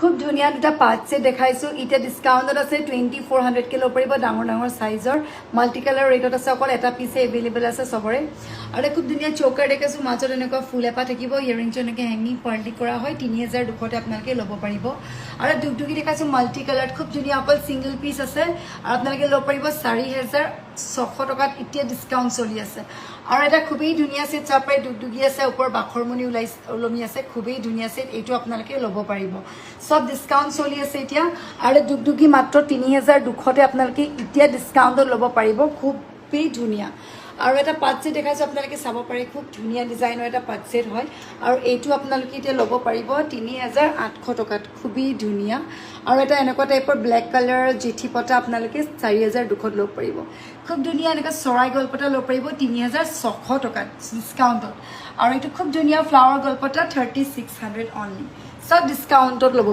খুব ধুনীয়া দুটা পাঁচ সেট দেখাইছো এতিয়া ডিসকাউন্টত আছে 2400 কে লব পাৰিব ডাঙৰ ডাঙৰ সাইজৰ মাল্টি কালাৰ ৰেটত আছে অকল এটা পিছে এভেইলেবল আছে সবৰে আৰু খুব ধুনীয়া চোকাৰ দেখাইছো মাজত এনেকুৱা ফুল এপা থাকিব ইয়াৰিংছ এনেকৈ হেংগিং পাৰ্লি কৰা হয় 3200 তে আপোনালোকে ল'ব পাৰিব আৰু দুগদুগি দেখাইছো মাল্টি কালাৰ খুব ধুনীয়া অকল সিঙ্গেল পিস আছে আৰু আপোনালোকে ল'ব পাৰিব 4600 টকাত এতিয়া ডিসকাউন্ট চলি আছে আৰু এটা খুবেই ধুনীয়া সেট চাপৰে দুগদুগি আছে ওপৰ বাখৰমনি ওলমি আছে খুবেই ধুনীয়া সেট এইটো আপোনালোকে ল'ব পাৰিব সব ডিসকাউন্ট চলি আছে এতিয়া আৰু দুগদুগি মাত্ৰ 3200 তে আপোনালোকে এতিয়া ডিসকাউন্টত ল'ব পাৰিব খুবেই ধুনীয়া আৰু এটা পাঁচ সেট দেখাইছো আপোনালোকে চাব পাৰে খুব ধুনীয়া ডিজাইনৰ এটা পাঁচ সেট হয় আৰু এইটো আপোনালোকে এতিয়া ল'ব পাৰিব 3800 টকাত খুবেই ধুনীয়া আৰু এটা এনেকুৱা টাইপৰ ব্ল্যাক কালাৰ জেঠি পটা আপোনালোকে 4200 ল'ব পাৰিব খুব ধুনীয়া এনেকুৱা চৰাই গলপটা ল'ব পাৰিব 3600 টকাত ডিসকাউন্টত আৰু এইটো খুব ধুনীয়া ফ্লাৱাৰ গলপটা 3600 অনলি সব ডিসকাউন্টত ল'ব